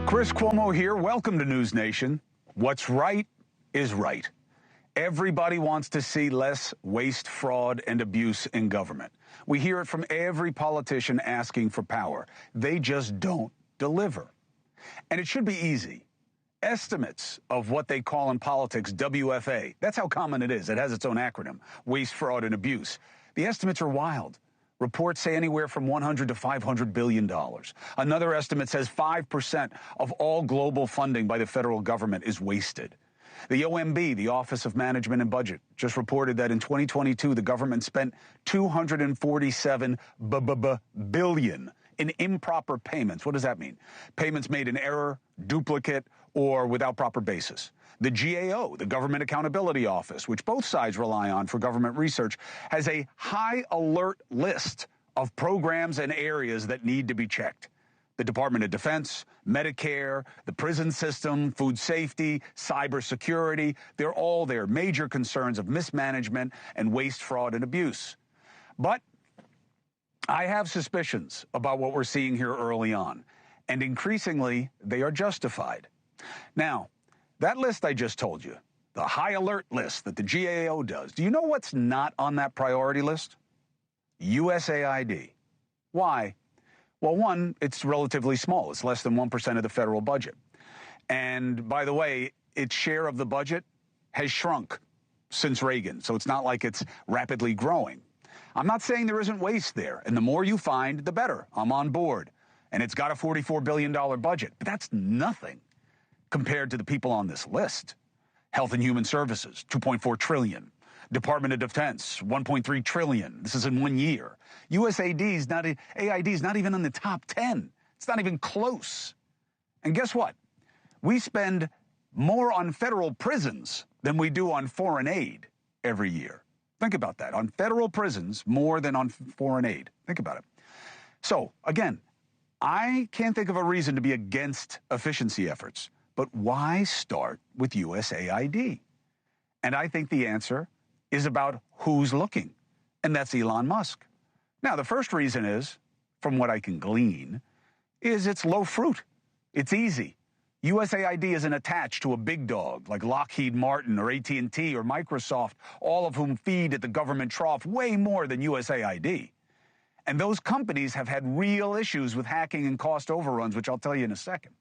Chris Cuomo here. Welcome to NewsNation. What's right is right. Everybody wants to see less waste, fraud, and abuse in government. We hear it from every politician asking for power. They just don't deliver. And it should be easy. Estimates of what they call in politics WFA, that's how common it is. It has its own acronym, waste, fraud, and abuse. The estimates are wild. Reports say anywhere from $100 to $500 billion. Another estimate says 5% of all global funding by the federal government is wasted. The OMB, the Office of Management and Budget, just reported that in 2022, the government spent $247 billion in improper payments. What does that mean? Payments made in error, duplicate, or without proper basis. The GAO, the Government Accountability Office, which both sides rely on for government research, has a high alert list of programs and areas that need to be checked. The Department of Defense, Medicare, the prison system, food safety, cybersecurity, they're all there. Major concerns of mismanagement and waste, fraud, and abuse. But I have suspicions about what we're seeing here early on, and increasingly, they are justified. Now, that list I just told you, the high alert list that the GAO does, do you know what's not on that priority list? USAID. Why? Well, one, it's relatively small. It's less than 1% of the federal budget. And by the way, its share of the budget has shrunk since Reagan, so it's not like it's rapidly growing. I'm not saying there isn't waste there, and the more you find, the better. I'm on board. And it's got a $44 billion budget, but that's nothing compared to the people on this list. Health and Human Services, $2.4 trillion. Department of Defense, $1.3 trillion. This is in 1 year. AID is not even in the top 10. It's not even close. And guess what? We spend more on federal prisons than we do on foreign aid every year. Think about that. On federal prisons, more than on foreign aid. Think about it. So, again, I can't think of a reason to be against efficiency efforts. But why start with USAID? And I think the answer is about who's looking, and that's Elon Musk. Now, the first reason is, from what I can glean, is it's low fruit. It's easy. USAID isn't attached to a big dog like Lockheed Martin or AT&T or Microsoft, all of whom feed at the government trough way more than USAID. And those companies have had real issues with hacking and cost overruns, which I'll tell you in a second.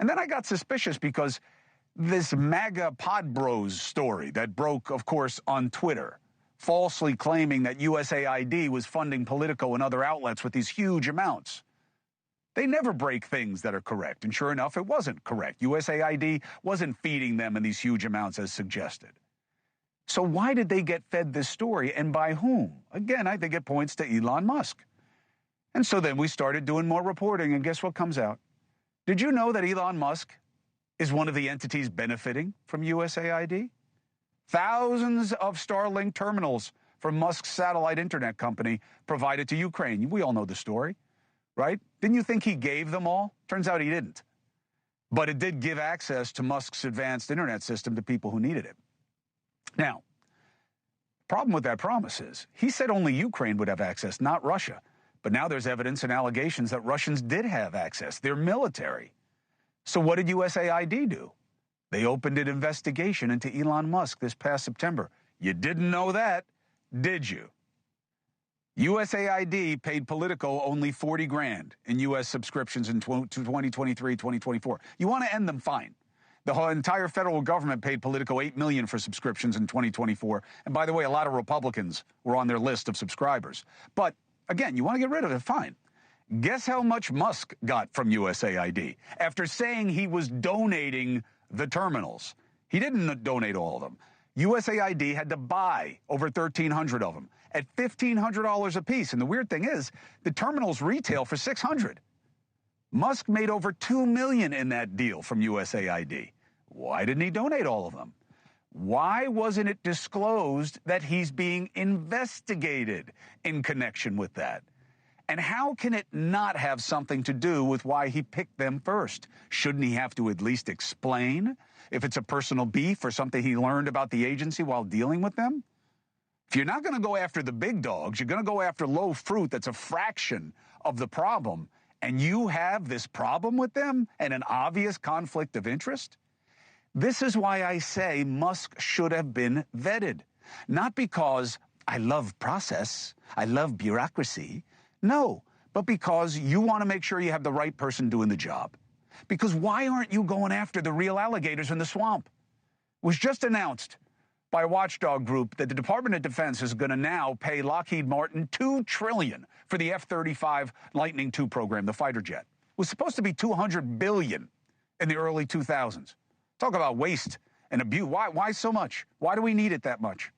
And then I got suspicious because this MAGA Pod Bros story that broke, of course, on Twitter, falsely claiming that USAID was funding Politico and other outlets with these huge amounts. They never break things that are correct, and sure enough, it wasn't correct. USAID wasn't feeding them in these huge amounts as suggested. So why did they get fed this story, and by whom? Again, I think it points to Elon Musk. And so then we started doing more reporting, and guess what comes out? Did you know that Elon Musk is one of the entities benefiting from USAID? Thousands of Starlink terminals from Musk's satellite internet company provided to Ukraine. We all know the story, right? Didn't you think he gave them all? Turns out he didn't. But it did give access to Musk's advanced internet system to people who needed it. Now, the problem with that promise is he said only Ukraine would have access, not Russia. But now there's evidence and allegations that Russians did have access. They're military. So what did USAID do? They opened an investigation into Elon Musk this past September. You didn't know that, did you? USAID paid Politico only $40 grand in U.S. subscriptions in 2023, 2024. You want to end them, fine. The whole entire federal government paid Politico $8 million for subscriptions in 2024. And by the way, a lot of Republicans were on their list of subscribers. But again, you want to get rid of it, fine. Guess how much Musk got from USAID after saying he was donating the terminals? He didn't donate all of them. USAID had to buy over 1,300 of them at $1,500 a piece. And the weird thing is, the terminals retail for $600. Musk made over $2 million in that deal from USAID. Why didn't he donate all of them? Why wasn't it disclosed that he's being investigated in connection with that? And how can it not have something to do with why he picked them first? Shouldn't he have to at least explain if it's a personal beef or something he learned about the agency while dealing with them? If you're not going to go after the big dogs, you're going to go after low fruit that's a fraction of the problem. and you have this problem with them and an obvious conflict of interest? This is why I say Musk should have been vetted. Not because I love process, I love bureaucracy. No, but because you want to make sure you have the right person doing the job. Because why aren't you going after the real alligators in the swamp? It was just announced by a watchdog group that the Department of Defense is going to now pay Lockheed Martin $2 trillion for the F-35 Lightning II program, the fighter jet. It was supposed to be $200 billion in the early 2000s. Talk about waste and abuse. Why so much? Why do we need it that much?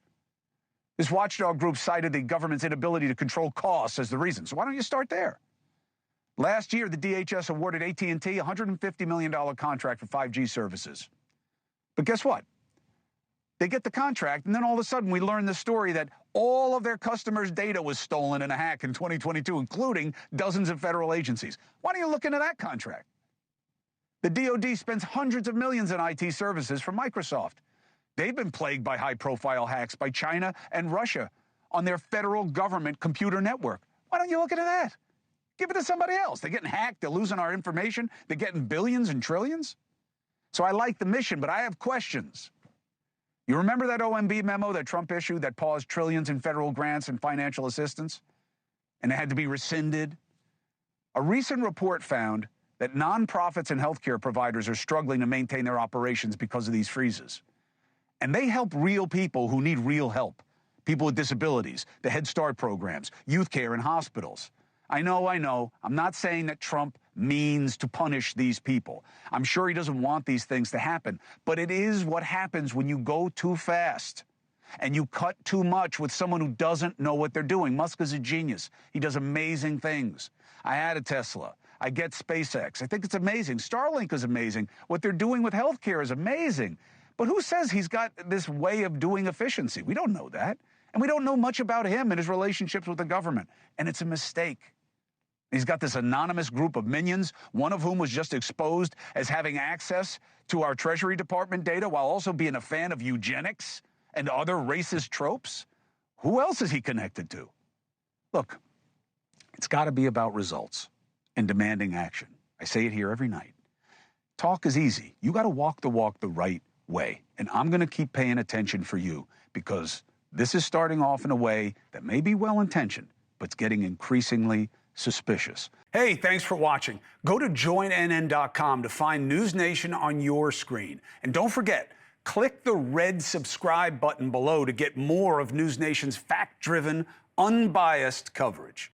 This watchdog group cited the government's inability to control costs as the reason. So why don't you start there? Last year, the DHS awarded AT&T a $150 million contract for 5G services. But guess what? They get the contract, and then all of a sudden we learn the story that all of their customers' data was stolen in a hack in 2022, including dozens of federal agencies. Why don't you look into that contract? The DOD spends hundreds of millions in IT services for Microsoft. They've been plagued by high-profile hacks by China and Russia on their federal government computer network. Why don't you look into that? Give it to somebody else. They're getting hacked. They're losing our information. They're getting billions and trillions. So I like the mission, but I have questions. You remember that OMB memo that Trump issued that paused trillions in federal grants and financial assistance? And it had to be rescinded? A recent report found that nonprofits and healthcare providers are struggling to maintain their operations because of these freezes. And they help real people who need real help. People with disabilities, the Head Start programs, youth care in hospitals. I know. I'm not saying that Trump means to punish these people. I'm sure he doesn't want these things to happen. But it is what happens when you go too fast and you cut too much with someone who doesn't know what they're doing. Musk is a genius. He does amazing things. I had a Tesla. I get SpaceX. I think it's amazing. Starlink is amazing. What they're doing with healthcare is amazing. But who says he's got this way of doing efficiency? We don't know that. And we don't know much about him and his relationships with the government. And it's a mistake. He's got this anonymous group of minions, one of whom was just exposed as having access to our Treasury Department data while also being a fan of eugenics and other racist tropes. Who else is he connected to? Look, it's got to be about results and demanding action. I say it here every night. Talk is easy. You got to walk the walk the right way. And I'm going to keep paying attention for you because this is starting off in a way that may be well-intentioned, but it's getting increasingly suspicious. Hey, thanks for watching. Go to joinnn.com to find NewsNation on your screen. And don't forget, click the red subscribe button below to get more of NewsNation's fact-driven, unbiased coverage.